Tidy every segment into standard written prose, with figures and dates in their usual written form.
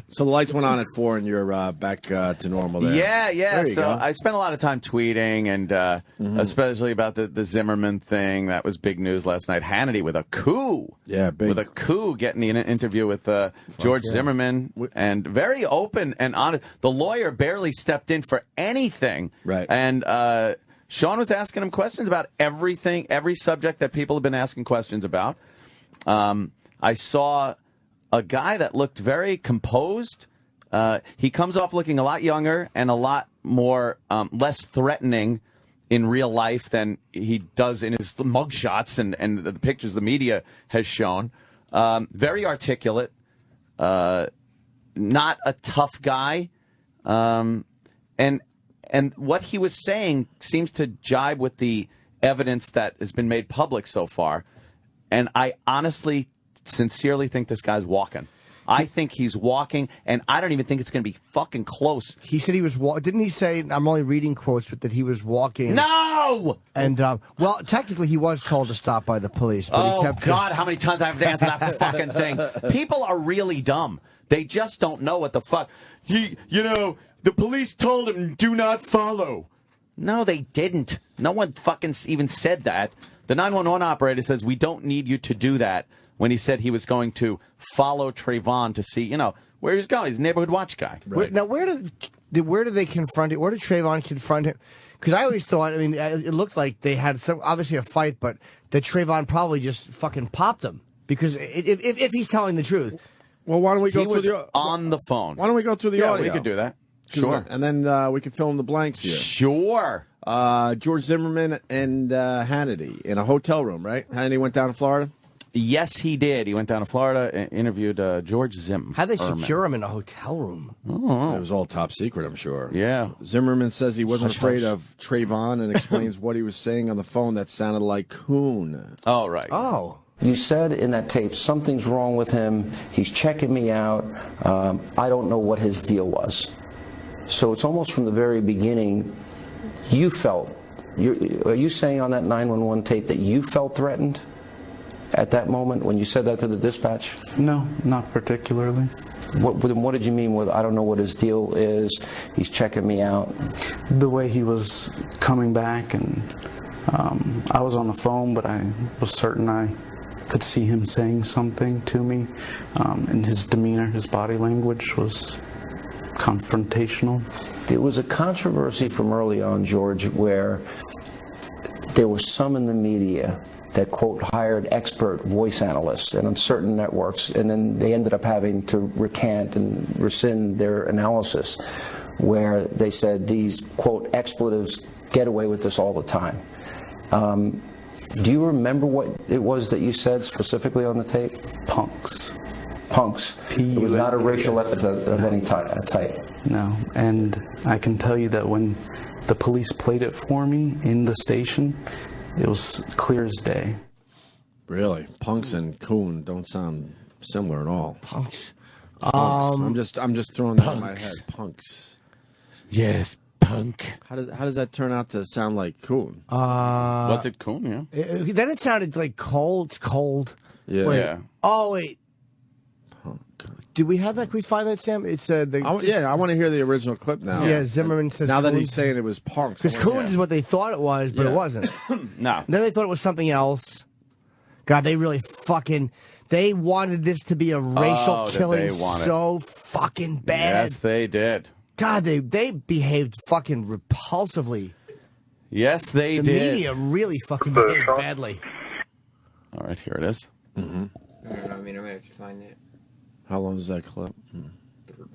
So the lights went on at 4, and you're back to normal there. Yeah. There you So go. I spent a lot of time tweeting, and especially about the Zimmerman thing. That was big news last night. Hannity with a coup. Yeah, big. With a coup, getting an interview with George Zimmerman, and very open and honest. The lawyer barely stepped in for anything. Right. And Sean was asking him questions about everything, every subject that people have been asking questions about. I saw a guy that looked very composed. He comes off looking a lot younger and a lot more less threatening in real life than he does in his mugshots and the pictures the media has shown. Very articulate, not a tough guy, and what he was saying seems to jibe with the evidence that has been made public so far. And I honestly, sincerely think this guy's walking. I think he's walking, and I don't even think it's going to be fucking close. He said he was didn't he say, I'm only reading quotes, but that he was walking? No! And, well, technically he was told to stop by the police. But he kept God, how many times I have to answer that fucking thing? People are really dumb. They just don't know what the fuck. You know, the police told him, do not follow. No, they didn't. No one fucking even said that. The 911 operator says, we don't need you to do that, when he said he was going to follow Trayvon to see, where he's going. He's a neighborhood watch guy. Right. Now, where did they confront it? Where did Trayvon confront him? Because I always thought, it looked like they had obviously a fight, but that Trayvon probably just fucking popped him. Because if he's telling the truth. Well, why don't we go through on the phone. Why don't we go through the audio? We could do that. Sure. And then we can fill in the blanks here. Sure. George Zimmerman and Hannity in a hotel room, right? Hannity went down to Florida? Yes, he did. He went down to Florida and interviewed George Zimmerman. How'd they secure him in a hotel room? Oh. It was all top secret, I'm sure. Yeah. Zimmerman says he wasn't afraid of Trayvon and explains what he was saying on the phone that sounded like coon. Oh, right. Oh. You said in that tape, something's wrong with him. He's checking me out. I don't know what his deal was. So it's almost from the very beginning, you felt. Are you saying on that 911 tape that you felt threatened at that moment when you said that to the dispatch? No, not particularly. What did you mean with, I don't know what his deal is, he's checking me out? The way he was coming back, and I was on the phone, but I was certain I could see him saying something to me, and his demeanor, his body language was confrontational. There was a controversy from early on, George, where there was some in the media that, quote, hired expert voice analysts and on certain networks, and then they ended up having to recant and rescind their analysis, where they said these, quote, expletives get away with this all the time. Do you remember what it was that you said specifically on the tape? Punks. Punks. It was not a racial epithet of any type. No, and I can tell you that when the police played it for me in the station, it was clear as day. Really? Punks and coon don't sound similar at all. Punks. I'm just throwing that in my head. Punks. Yes, punk. How does that turn out to sound like coon? What's it coon, yeah? Then it sounded like cold. It's cold. Yeah. Wait. Yeah. Oh, wait. Did we have that? Can we find that, Sam? It's I want to hear the original clip now. Yeah, Zimmerman says now that coons. he's saying it was punks. Because coons is what they thought it was, but it wasn't. No. Then they thought it was something else. God, they really they wanted this to be a racial killing so fucking bad. Yes, they did. God, they behaved fucking repulsively. Yes, they The did. media really fucking behaved badly. All right, here it is. Mm-hmm. I don't know. I mean, I might have to find it. How long is that clip?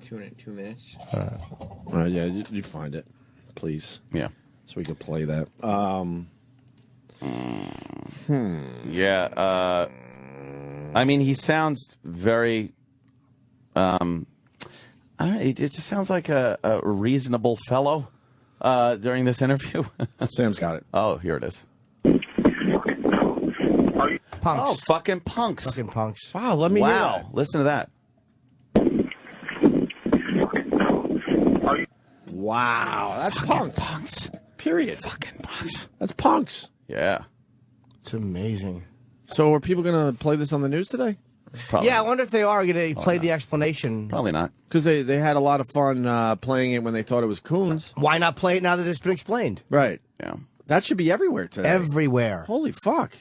2 minutes. All right, yeah, you find it, please. Yeah. So we can play that. Yeah. I mean, he sounds very. It just sounds like a reasonable fellow during this interview. Sam's got it. Oh, here it is. Punks. Oh, fucking punks. Fucking punks. Wow, let me hear that. Listen to that. Wow, that's punks. Punks. Period. Fucking punks. That's punks. Yeah. It's amazing. So are people going to play this on the news today? Probably Yeah, I not. wonder if they are going to play the explanation. Probably not. Because they had a lot of fun playing it when they thought it was Coons. Why not play it now that it's been explained? Right. Yeah. That should be everywhere today. Everywhere. Holy fuck.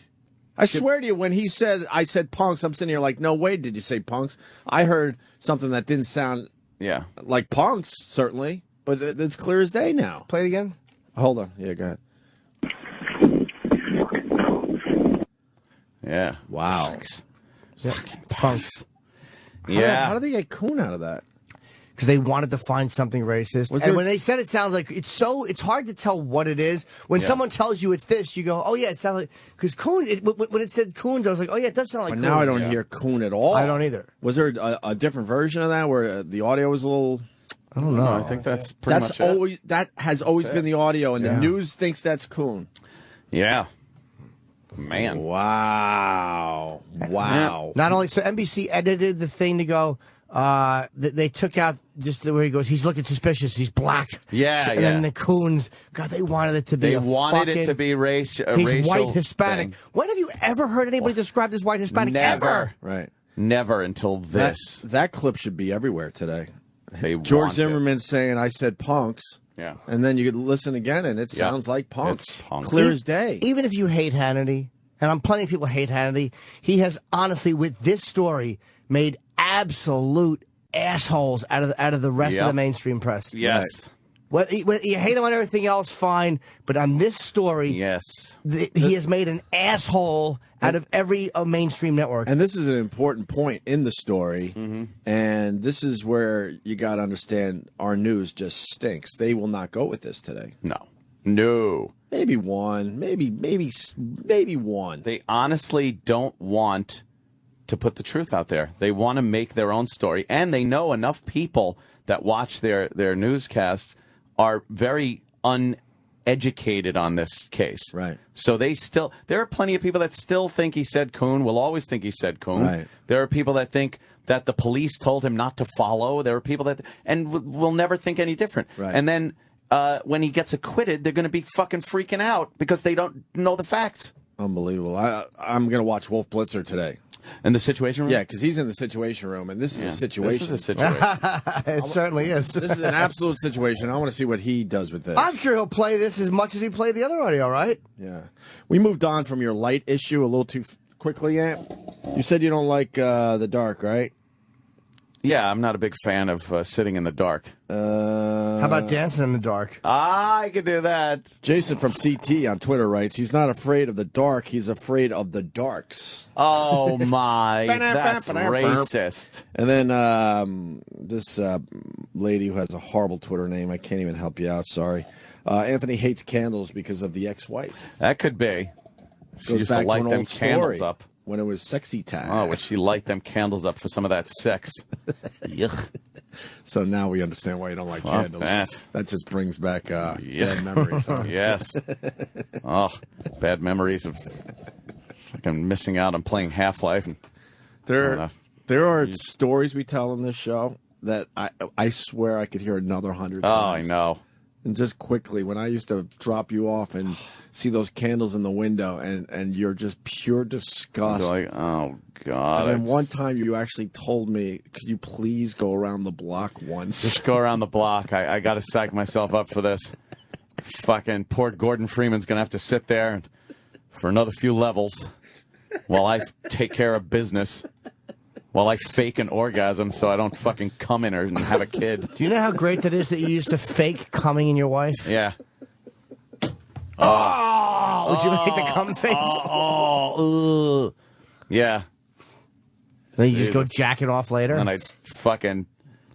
I swear to you, when I said punks, I'm sitting here like, no way did you say punks. I heard something that didn't sound Yeah. like punks, certainly, but it's clear as day now. Play it again? Hold on. Yeah, go ahead. Yeah. Wow. Punks. Yeah. How did they get coon out of that? Because they wanted to find something racist. And when they said it sounds like it's hard to tell what it is. When someone tells you it's this, you go, oh yeah, it sounds like, because coon, when it said coons, I was like, oh yeah, it does sound like But coons. now I don't hear coon at all. I don't either. Was there a different version of that where the audio was a little... I don't know. I think that's pretty much it. always that has always been the audio, and the Yeah. news thinks that's coon. Yeah. Man. Wow. Wow. Not only, so NBC edited the thing to go, they took out just the way he goes, he's looking suspicious, he's black. Yeah, And then the coons, God, they wanted it to be They a wanted it fucking- to be He's racial white Hispanic. thing. When have you ever heard anybody described as white Hispanic? Never. Ever? Right. Never until That, this. that clip should be everywhere today. They George want it. Zimmerman saying, I said punks. Yeah. And then you could listen again, and it sounds like punks. It's punks. Clear as day. Even if you hate Hannity, and I'm plenty of people hate Hannity, he has honestly, with this story, made absolute assholes out of the rest of the mainstream press. Yes. Well, you hate him on everything else, fine, but on this story, Yes. he has made an asshole out of every mainstream network. And this is an important point in the story. Mm-hmm. And this is where you got to understand our news just stinks. They will not go with this today. No. No. Maybe one. Maybe one. They honestly don't want to put the truth out there. They want to make their own story. And they know enough people that watch their newscasts are very uneducated on this case. Right. So there are plenty of people that still think he said coon, will always think he said coon. Right. There are people that think that the police told him not to follow. There are people that, and will never think any different. Right. And then when he gets acquitted, they're going to be fucking freaking out because they don't know the facts. Unbelievable. I'm going to watch Wolf Blitzer today. In the situation room? Yeah, because he's in the situation room, and this is a situation. This is a situation. It certainly is. This is an absolute situation. I want to see what he does with this. I'm sure he'll play this as much as he played the other audio, right? Yeah. We moved on from your light issue a little too quickly, Ant. You said you don't like the dark, right? Yeah, I'm not a big fan of sitting in the dark. How about dancing in the dark? I could do that. Jason from CT on Twitter writes, he's not afraid of the dark, he's afraid of the darks. Oh, my. That's racist. And then this lady who has a horrible Twitter name, I can't even help you out, sorry. Anthony hates candles because of the ex-wife. That could be. She Goes used back to light to an them old candles story up. when it was sexy time. Oh, would she light them candles up for some of that sex? Yuck. So now we understand why you don't like Fuck candles. that. That just brings back bad memories. Huh? Yes. Oh, bad memories of fucking missing out on playing Half-Life. And, There are stories we tell on this show that I swear I could hear another 100 times. oh, I know. And just quickly, when I used to drop you off and see those candles in the window, and you're just pure disgust. Like, oh, God. And then one time you actually told me, could you please go around the block once? Just go around the block. I got to psych myself up for this. Fucking poor Gordon Freeman's going to have to sit there for another few levels while I take care of business. While I fake an orgasm so I don't fucking come in her and have a kid. Do you know how great that is that you used to fake coming in your wife? Yeah. Oh! Would you make the cum face? Yeah. Then you just go Jesus. jacking off later? And I'd fucking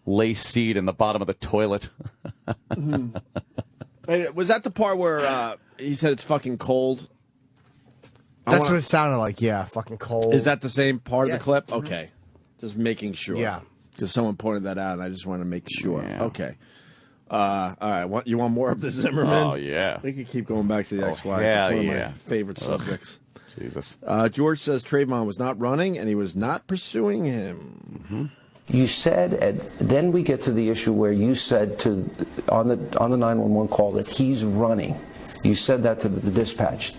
lay seed in the bottom of the toilet. And was that the part where he said it's fucking cold? That's what it sounded like, yeah. Fucking cold. Is that the same part of Yes. the clip? Okay. Just making sure. Yeah. Because someone pointed that out, and I just want to make sure. Yeah. Okay. All right. You want more of the Zimmerman? Oh, yeah. We could keep going back to the ex-wife. hell It's one of yeah. my favorite subjects. Jesus. George says Trayvon was not running, and he was not pursuing him. You said, and then we get to the issue where you said on the 911 call that he's running. You said that to the dispatch.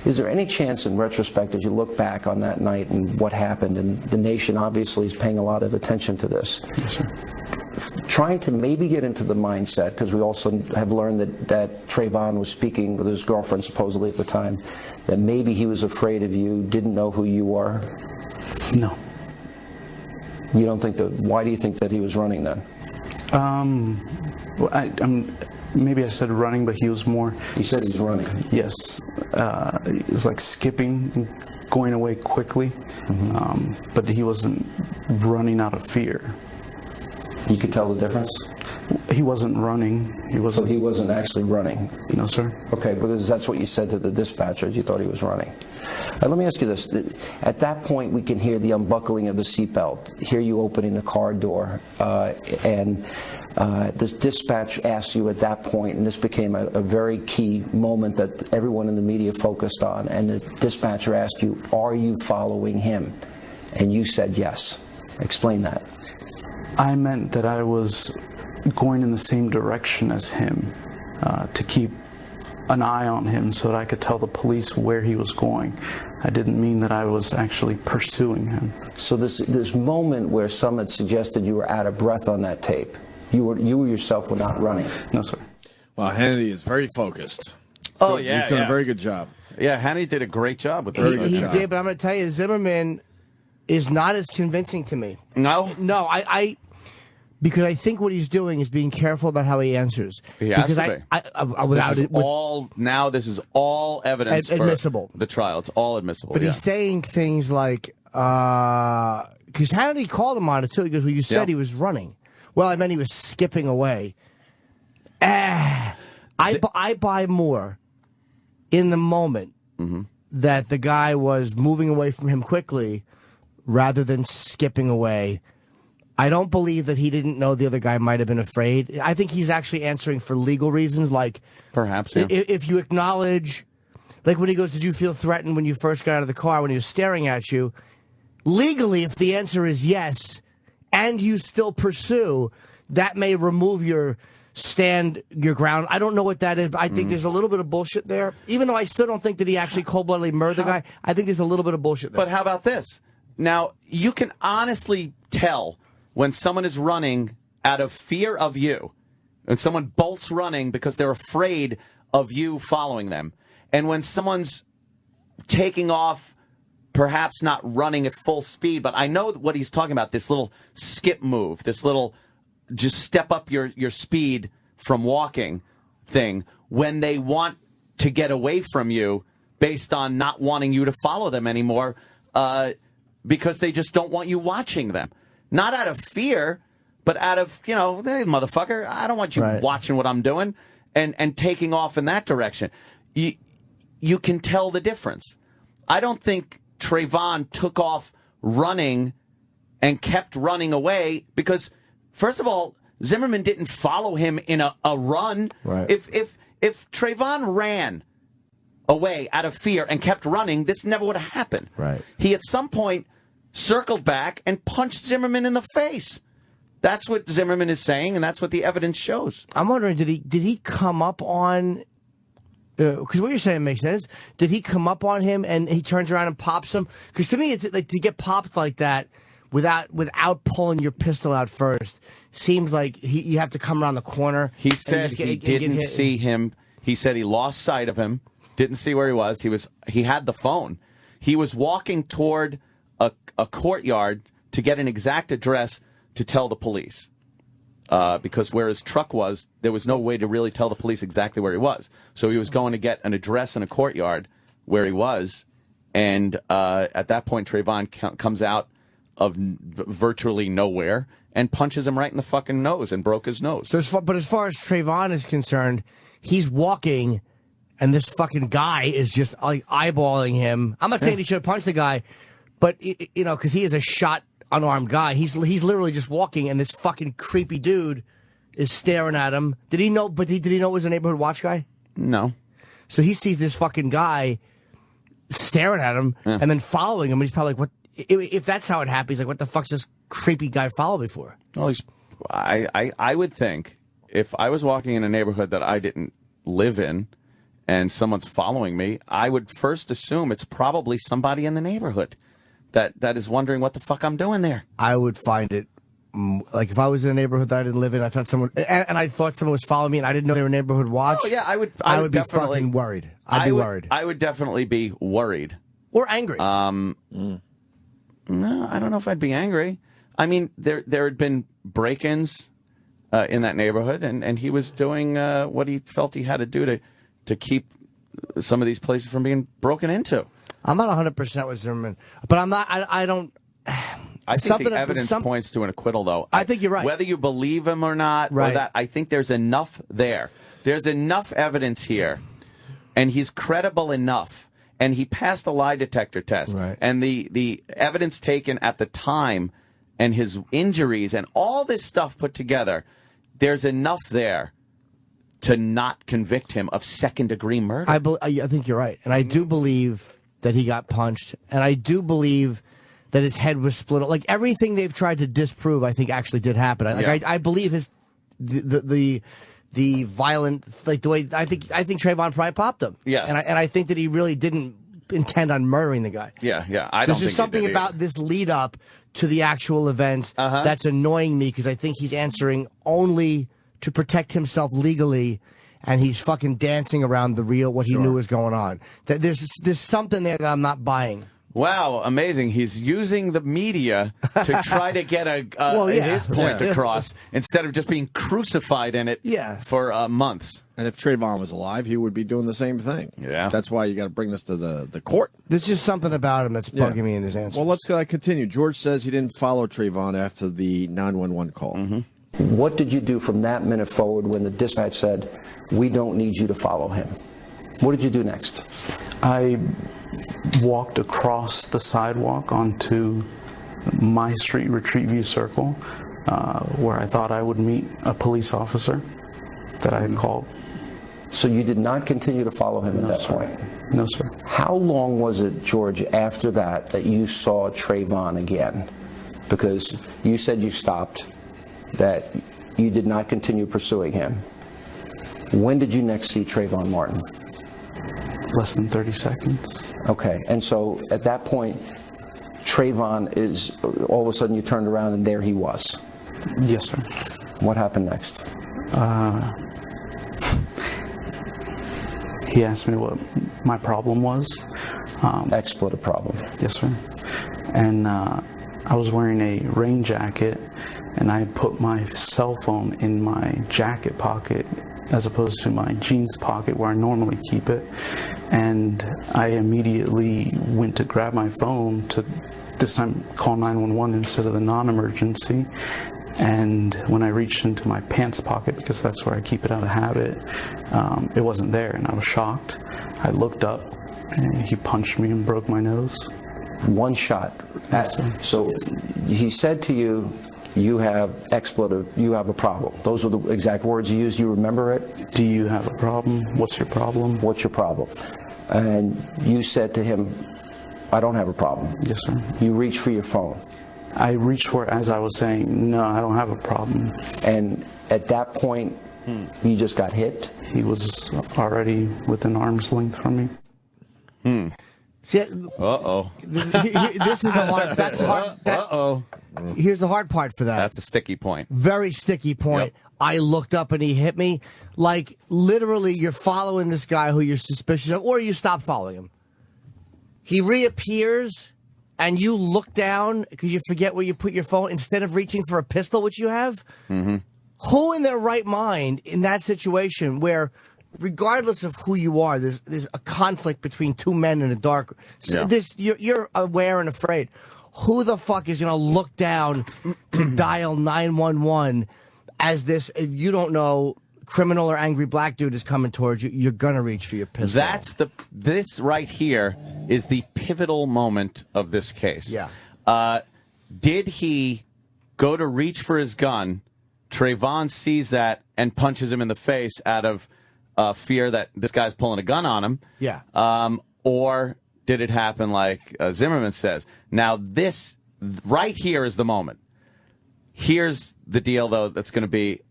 Is there any chance in retrospect, as you look back on that night and what happened, and the nation obviously is paying a lot of attention to this, Yes, sir. trying to maybe get into the mindset, because we also have learned that Trayvon was speaking with his girlfriend supposedly at the time, that maybe he was afraid of you, didn't know who you were? No. You don't think that? Why do you think that he was running then? Well, maybe I said running, but he was more. You said he was running. Yes, it was like skipping, going away quickly, but he wasn't running out of fear. You could tell the difference? He wasn't running. He So wasn't. he wasn't actually running? No, sir. Okay, because that's what you said to the dispatchers. You thought he was running. Let me ask you this. At that point, we can hear the unbuckling of the seatbelt, hear you opening the car door, and this dispatch asks you at that point, and this became a very key moment that everyone in the media focused on, and the dispatcher asked you, are you following him? And you said yes. Explain that. I meant that I was going in the same direction as him, to keep an eye on him so that I could tell the police where he was going. I didn't mean that I was actually pursuing him. So this moment where some had suggested you were out of breath on that tape, you yourself were not running. No, sir. Well, Hannity is very focused. Oh, yeah, He's done yeah. a very good job. Yeah, Hannity did a great job with Very this. good He job. did, but I'm going to tell you, Zimmerman is not as convincing to me. No? No, because I think what he's doing is being careful about how he answers. He has because to be. I without This is it, with, all, now this is all evidence Admissible. for the trial. It's all admissible. but yeah. he's saying things like, because Hannity called him on it too. He goes, "Well, you said Yeah. he was running." Well, I meant he was skipping away. I buy more in the moment that the guy was moving away from him quickly rather than skipping away. I don't believe that he didn't know the other guy might have been afraid. I think he's actually answering for legal reasons, like Perhaps, yeah. if you acknowledge, like when he goes, "Did you feel threatened when you first got out of the car when he was staring at you?" Legally, if the answer is yes, and you still pursue, that may remove your ground. I don't know what that is, but I think there's a little bit of bullshit there. Even though I still don't think that he actually cold-bloodedly murdered the guy, I think there's a little bit of bullshit there. But how about this? Now, you can honestly tell when someone is running out of fear of you, when someone bolts running because they're afraid of you following them, and when someone's taking off, perhaps not running at full speed, but I know what he's talking about, this little skip move, this little just step up your speed from walking thing, when they want to get away from you based on not wanting you to follow them anymore, because they just don't want you watching them. Not out of fear, but out of, hey, motherfucker, I don't want you watching what I'm doing and taking off in that direction. You can tell the difference. I don't think Trayvon took off running and kept running away because, first of all, Zimmerman didn't follow him in a run. Right. If Trayvon ran away out of fear and kept running, this never would have happened. Right. He at some point circled back and punched Zimmerman in the face. That's what Zimmerman is saying, and that's what the evidence shows. I'm wondering, did he come up on? Because what you're saying makes sense. Did he come up on him and he turns around and pops him? Because to me, it's like to get popped like that without pulling your pistol out first seems like you have to come around the corner. He said he didn't see him. He said he lost sight of him, didn't see where he was. He had the phone. He was walking toward a courtyard to get an exact address to tell the police. Because where his truck was, there was no way to really tell the police exactly where he was. So he was going to get an address in a courtyard where he was. And at that point, Trayvon comes out of virtually nowhere and punches him right in the fucking nose and broke his nose. So but as far as Trayvon is concerned, he's walking, and this fucking guy is just like eyeballing him. I'm not saying he should have punched the guy, but because he is a shot unarmed guy. He's literally just walking, and this fucking creepy dude is staring at him. Did he know? But did he know it was a neighborhood watch guy? No. So he sees this fucking guy staring at him and then following him. And he's probably like, "What?" If that's how it happened, he's like, "What the fuck's this creepy guy follow me for?" Well, I would think if I was walking in a neighborhood that I didn't live in, and someone's following me, I would first assume it's probably somebody in the neighborhood that is wondering what the fuck I'm doing there. I would find it, like if I was in a neighborhood that I didn't live in, I found someone, and I thought someone was following me, and I didn't know they were neighborhood watch. Oh, yeah, I would be definitely fucking worried. I'd be worried. I would definitely be worried. Or angry. No, I don't know if I'd be angry. I mean, there had been break-ins in that neighborhood, and he was doing what he felt he had to do to keep some of these places from being broken into. I'm not 100% with Zimmerman, but I'm not. I don't. I think the evidence points to an acquittal, though. I think you're right. Whether you believe him or not, right. or that, I think there's enough there. There's enough evidence here, and he's credible enough, and he passed a lie detector test. Right. And the evidence taken at the time, and his injuries, and all this stuff put together, there's enough there to not convict him of second-degree murder. I think you're right, and I do believe that he got punched, and I do believe that his head was split. Like everything they've tried to disprove, I think actually did happen. I believe the violent, like the way I think Trayvon probably popped him. Yeah, and I think that he really didn't intend on murdering the guy. Yeah. I don't. There's just something about this lead up to the actual event that's annoying me because I think he's answering only to protect himself legally. And he's fucking dancing around what he knew was going on. There's something there that I'm not buying. Wow, amazing. He's using the media to try to get his point across instead of just being crucified in it for months. And if Trayvon was alive, he would be doing the same thing. Yeah. That's why you got to bring this to the court. There's just something about him that's bugging me in his answers. Well, let's continue. George says he didn't follow Trayvon after the 911 call. Mm-hmm. What did you do from that minute forward when the dispatch said, we don't need you to follow him? What did you do next? I walked across the sidewalk onto my street, Retreat View Circle, where I thought I would meet a police officer that I had called. So you did not continue to follow him at that point? No, sir. How long was it, George, after that you saw Trayvon again? Because you said you stopped, that you did not continue pursuing him. When did you next see Trayvon Martin? Less than 30 seconds. Okay, and so at that point, Trayvon is, all of a sudden you turned around and there he was. Yes, sir. What happened next? He asked me what my problem was. Expletive problem. Yes, sir. And I was wearing a rain jacket, and I had put my cell phone in my jacket pocket as opposed to my jeans pocket where I normally keep it. And I immediately went to grab my phone to this time call 911 instead of the non-emergency. And when I reached into my pants pocket, because that's where I keep it out of habit, it wasn't there, and I was shocked. I looked up, and he punched me and broke my nose. One shot. Yes, sir. So he said to you, you have a problem. Those were the exact words you used. You remember it? Do you have a problem? What's your problem? What's your problem? And you said to him, I don't have a problem. Yes, sir. You reached for your phone. I reached for it as I was saying, no, I don't have a problem. And at that point, you just got hit? He was already within arm's length from me. See, Uh-oh. this is the hard. That's hard. Uh-oh. Here's the hard part for that. That's a sticky point. Very sticky point. Yep. I looked up and he hit me. Like, literally, you're following this guy who you're suspicious of, or you stop following him. He reappears, and you look down because you forget where you put your phone instead of reaching for a pistol, which you have. Mm-hmm. Who in their right mind in that situation where, regardless of who you are, there's a conflict between two men in a dark. Yeah. You're aware and afraid. Who the fuck is going to look down to dial 911 as this? If you don't know, criminal or angry black dude is coming towards you, you're going to reach for your pistol. This right here is the pivotal moment of this case. Yeah. Did he go to reach for his gun? Trayvon sees that and punches him in the face out of fear that this guy's pulling a gun on him. Yeah. Or did it happen like Zimmerman says? Now, this right here is the moment. Here's the deal, though, that's going to be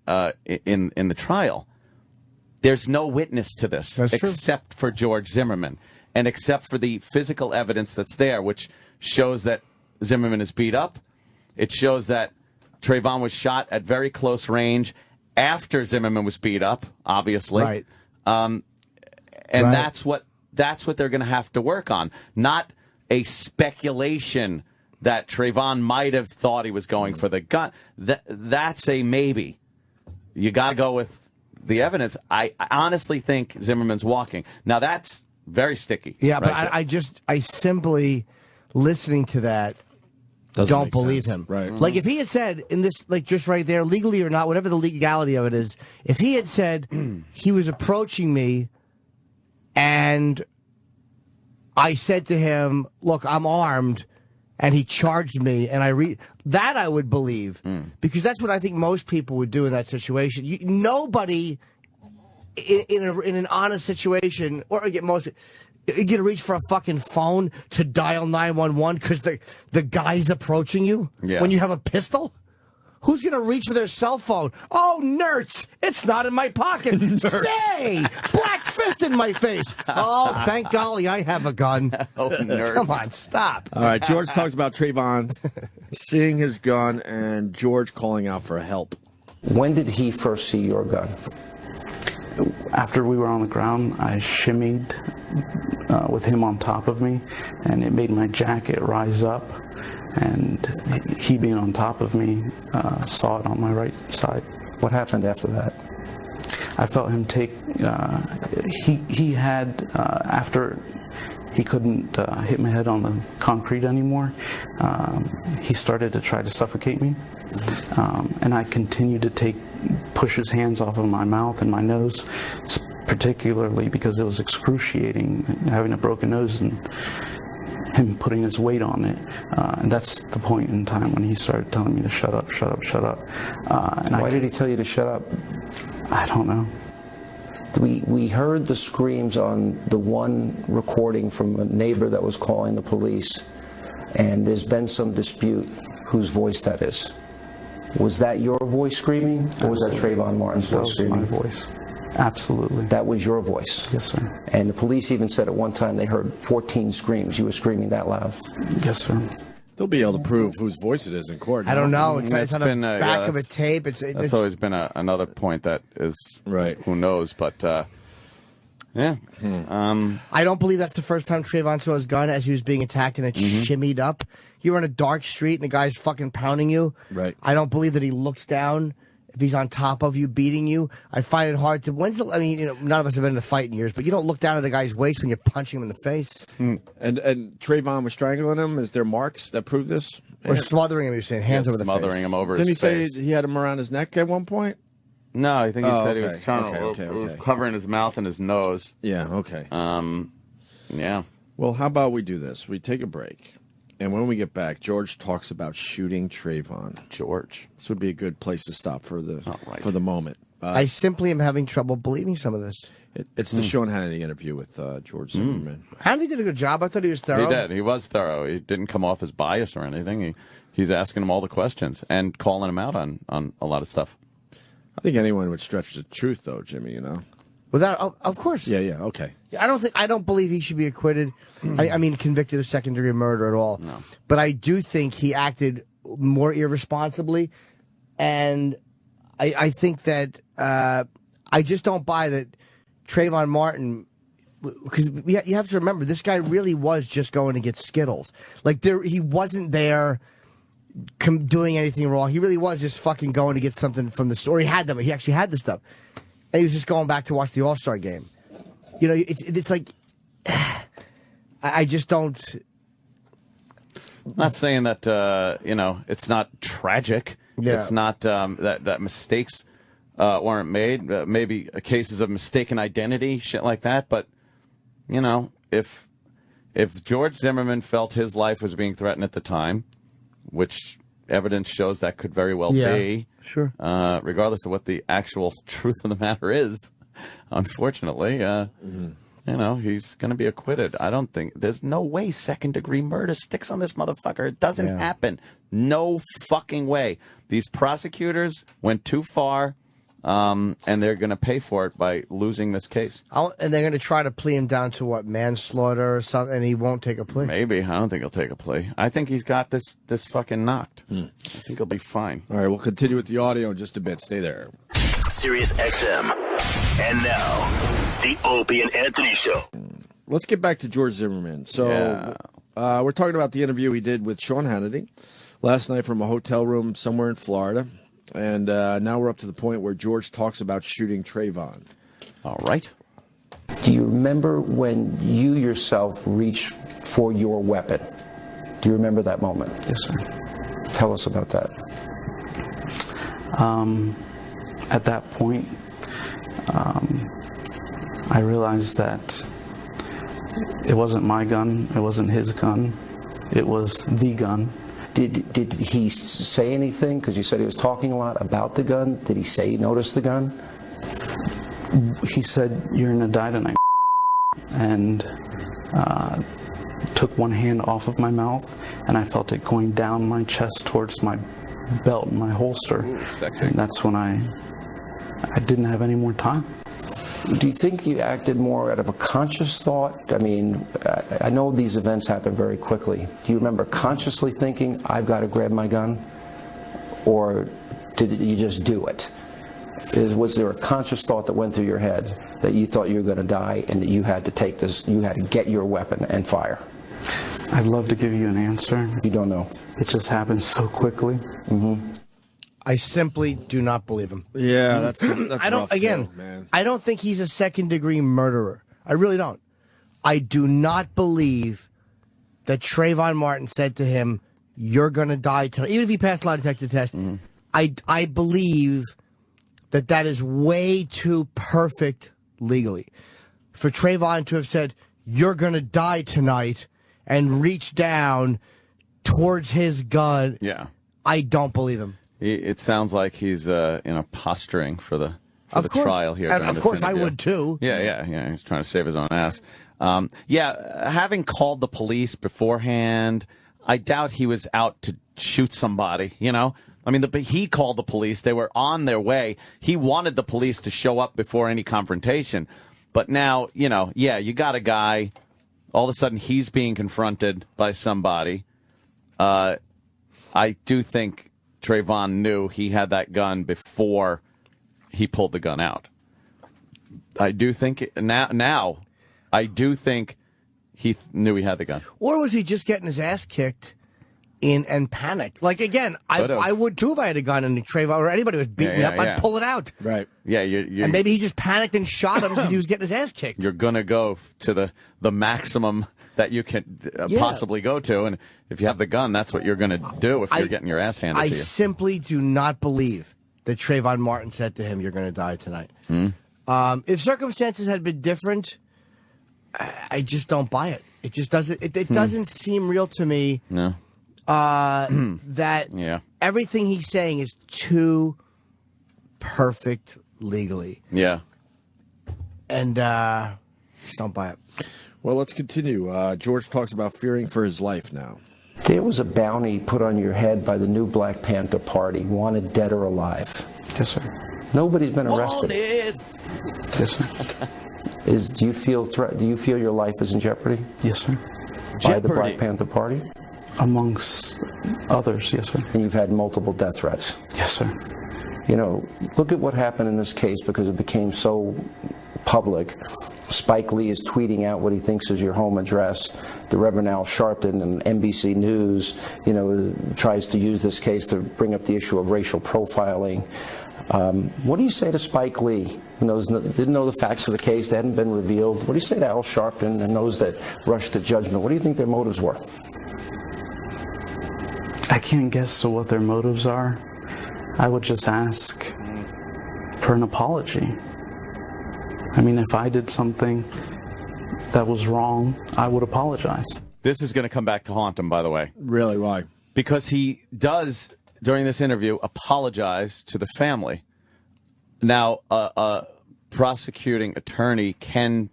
in the trial. there's no witness to this That's true. except for George Zimmerman and except for the physical evidence that's there, which shows that Zimmerman is beat up. It shows that Trayvon was shot at very close range after Zimmerman was beat up, obviously. Right. And Right. that's what they're going to have to work on, not a speculation that Trayvon might have thought he was going for the gun. That's a maybe. You got to go with the evidence. I honestly think Zimmerman's walking. Now, that's very sticky. Yeah, but right there. I simply, listening to that, Doesn't don't make believe sense. him. Right. Like, if he had said in this, like, just right there, legally or not, whatever the legality of it is, if he had said he was approaching me and I said to him, look, I'm armed, and he charged me, and that I would believe, because that's what I think most people would do in that situation. Nobody in an honest situation, or again, most you get to reach for a fucking phone to dial 911 because the guy's approaching you when you have a pistol. Who's going to reach for their cell phone? Oh, nerds, it's not in my pocket. Say, black fist in my face. Oh, thank golly, I have a gun. Oh, nerds. Come on, stop. All right, George talks about Trayvon seeing his gun and George calling out for help. When did he first see your gun? After we were on the ground, I shimmied with him on top of me, and it made my jacket rise up. And he being on top of me saw it on my right side. What happened after that? I felt him take. He had after he couldn't hit my head on the concrete anymore. He started to try to suffocate me, and I continued to push his hands off of my mouth and my nose, particularly because it was excruciating having a broken nose and him putting his weight on it. And that's the point in time when he started telling me to shut up, shut up, shut up. Why did he tell you to shut up? I don't know. We heard the screams on the one recording from a neighbor that was calling the police, and there's been some dispute whose voice that is. Was that your voice screaming, or was that Trayvon Martin's That voice was screaming? my voice. Absolutely. That was your voice? Yes, sir. And the police even said at one time they heard 14 screams. You were screaming that loud? Yes, sir. They'll be able to prove whose voice it is in court. I don't know. It's That's on been, the back of a tape. That's always been another point that is Right. Who knows? But yeah. I don't believe that's the first time Trayvon saw his gun as he was being attacked and it shimmied up. You're in a dark street and the guy's fucking pounding you. Right. I don't believe that he looks down if he's on top of you, beating you. I find it hard to. I mean, none of us have been in a fight in years, but you don't look down at the guy's waist when you're punching him in the face. And Trayvon was strangling him. Is there marks that prove this? Or smothering him, you're saying, hands over the face. Smothering him over Didn't he his say face. he had him around his neck at one point? No, I think he said he okay, was trying to okay. covering his mouth and his nose. Yeah, okay. Yeah. Well, how about we do this? We take a break, and when we get back, George talks about shooting Trayvon. George. This would be a good place to stop for the right. for the moment. I simply am having trouble believing some of this. It's the Sean Hannity interview with George Zimmerman. Hannity did a good job. I thought he was thorough. He did. He was thorough. He didn't come off as biased or anything. He's asking him all the questions and calling him out on a lot of stuff. I think anyone would stretch the truth, though, Jimmy. You know. Without, of course. Yeah. Okay. I don't believe he should be acquitted. I mean, convicted of second-degree murder at all. No. But I do think he acted more irresponsibly, and I think that I just don't buy that Trayvon Martin. Because you have to remember, this guy really was just going to get Skittles. Like he wasn't there doing anything wrong. He really was just fucking going to get something from the store. He had them. He actually had the stuff. And he was just going back to watch the All-Star game. You know, it's like, I just don't. I'm not saying that, it's not tragic. Yeah. It's not that mistakes weren't made. Maybe cases of mistaken identity, shit like that. But, if George Zimmerman felt his life was being threatened at the time, which evidence shows that could very well be. Sure. Regardless of what the actual truth of the matter is, unfortunately, he's going to be acquitted. I don't think there's no way second-degree murder sticks on this motherfucker. It doesn't happen. No fucking way. These prosecutors went too far. and they're going to pay for it by losing this case. And they're going to try to plea him down to what, manslaughter or something, and he won't take a plea. Maybe. I don't think he'll take a plea. I think he's got this fucking knocked. I think he'll be fine. All right, we'll continue with the audio in just a bit. Stay there. Sirius XM. And now, the Opie and Anthony Show. Let's get back to George Zimmerman. So we're talking about the interview he did with Sean Hannity last night from a hotel room somewhere in Florida. And now we're up to the point where George talks about shooting Trayvon. All right. Do you remember when you yourself reached for your weapon? Do you remember that moment? Yes, sir. Tell us about that. At that point, I realized that it wasn't my gun, it wasn't his gun, it was the gun. Did he say anything? Because you said he was talking a lot about the gun. Did he notice the gun? He said, "You're gonna die tonight," and took one hand off of my mouth, and I felt it going down my chest towards my belt, my holster. Ooh, sexy. And that's when I didn't have any more time. Do you think you acted more out of a conscious thought? I mean, I know these events happen very quickly. Do you remember consciously thinking, I've got to grab my gun? Or did you just do it? Was there a conscious thought that went through your head that you thought you were going to die and that you had to take this, you had to get your weapon and fire? I'd love to give you an answer. You don't know. It just happened so quickly. Mm-hmm. I simply do not believe him. Yeah, that's I don't. rough Again, too, man. I don't think he's a second-degree murderer. I really don't. I do not believe that Trayvon Martin said to him, "You're going to die tonight." Even if he passed a lie detector test, I believe that is way too perfect legally for Trayvon to have said, "You're going to die tonight," and reach down towards his gun. Yeah. I don't believe him. It sounds like he's posturing for the course. trial here. And during of this course I interview. would too. Yeah. He's trying to save his own ass. Having called the police beforehand, I doubt he was out to shoot somebody. You know, I mean, he called the police. They were on their way. He wanted the police to show up before any confrontation. But now, you got a guy. All of a sudden, he's being confronted by somebody. I do think Trayvon knew he had that gun before he pulled the gun out. I do think now I do think he knew he had the gun. Or was he just getting his ass kicked and panicked? Like, again, I would too if I had a gun and Trayvon or anybody was beating me up. I'd pull it out. Right. Yeah, and maybe he just panicked and shot him because he was getting his ass kicked. You're going to go to the maximum that you can possibly go to. And if you have the gun, that's what you're going to do if you're getting your ass handed to you. I simply do not believe that Trayvon Martin said to him, "You're going to die tonight." If circumstances had been different, I just don't buy it. It just doesn't. It doesn't seem real to me. No. That everything he's saying is too perfect legally. Yeah. And just don't buy it. Well, let's continue. George talks about fearing for his life now. There was a bounty put on your head by the new Black Panther Party, wanted dead or alive. Yes, sir. Nobody's been arrested. Yes, sir. Do you feel your life is in jeopardy? Yes, sir. By the Black Panther Party? Amongst others, yes, sir. And you've had multiple death threats? Yes, sir. Look at what happened in this case because it became so public. Spike Lee is tweeting out what he thinks is your home address. The Reverend Al Sharpton and NBC News, tries to use this case to bring up the issue of racial profiling. What do you say to Spike Lee, who didn't know the facts of the case, they hadn't been revealed? What do you say to Al Sharpton and those that rushed to judgment? What do you think their motives were? I can't guess to what their motives are. I would just ask for an apology. I mean, if I did something that was wrong, I would apologize. This is going to come back to haunt him, by the way. Really? Why? Because he does, during this interview, apologize to the family. Now, a prosecuting attorney can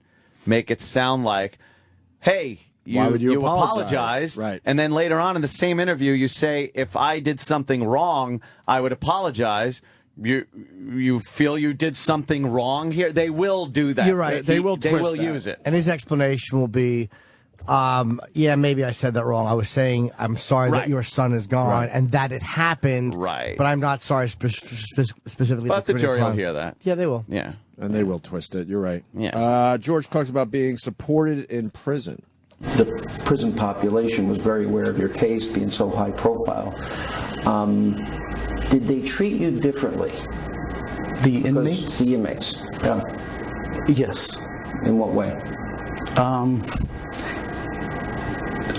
make it sound like, hey, why would you apologize? Right. And then later on in the same interview, you say, if I did something wrong, I would apologize. you feel you did something wrong here, they will do that. You're right. They will use it. And his explanation will be, yeah, maybe I said that wrong. I was saying I'm sorry that your son is gone and that it happened. Right. But I'm not sorry specifically. But the jury will hear that. Yeah, they will. Yeah. And they will twist it. You're right. Yeah. George talks about being supported in prison. The prison population was very aware of your case being so high profile. Did they treat you differently? The inmates? The inmates, yeah. Yes. In what way?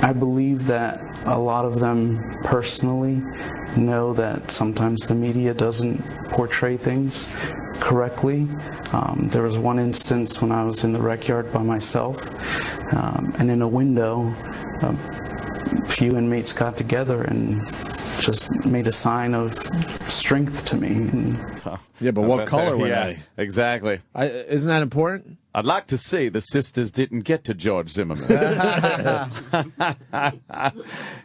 I believe that a lot of them personally know that sometimes the media doesn't portray things correctly. There was one instance when I was in the rec yard by myself, and in a window, a few inmates got together and just made a sign of strength to me. And yeah, but what color were they? Exactly. Isn't that important? I'd like to say the sisters didn't get to George Zimmerman.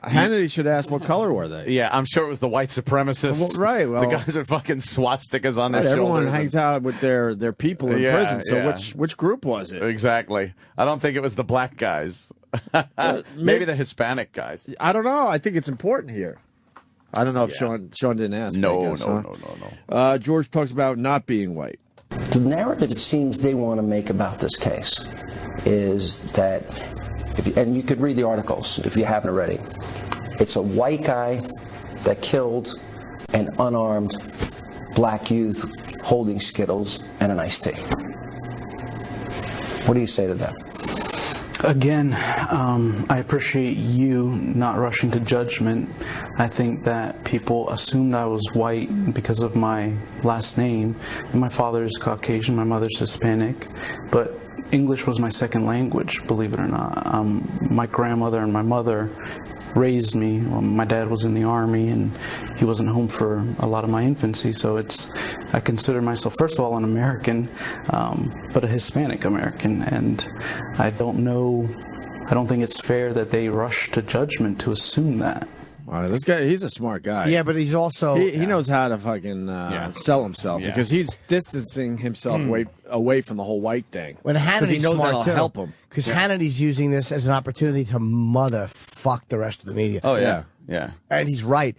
Hannity should ask what color were they? Yeah, I'm sure it was the white supremacists. Well, right. Well, the guys with fucking swastikas on their everyone shoulders. hangs out with their people in prison. So which group was it? Exactly. I don't think it was the black guys. Maybe the Hispanic guys. I don't know. I think it's important here. I don't know if Sean didn't ask. No. George talks about not being white. The narrative it seems they want to make about this case is that, and you could read the articles if you haven't already, it's a white guy that killed an unarmed black youth holding Skittles and an iced tea. What do you say to that? again, I appreciate you not rushing to judgment. I think that people assumed I was white because of my last name. And my father is Caucasian, my mother's Hispanic, but English was my second language, believe it or not. My grandmother and my mother raised me. Well, my dad was in the Army, and he wasn't home for a lot of my infancy, so I consider myself, first of all, an American, but a Hispanic American, and I don't think it's fair that they rush to judgment to assume that. All right, this guy, he's a smart guy. Yeah, but he's also... He knows how to fucking sell himself because he's distancing himself away from the whole white thing. When Hannity's he knows smart that'll too, help him. Because Hannity's using this as an opportunity to motherfuck the rest of the media. Oh, yeah. And he's right.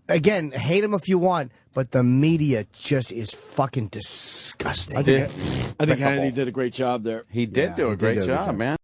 Again, hate him if you want, but the media just is fucking disgusting. I think Hannity did a great job there. He did do a great job, man.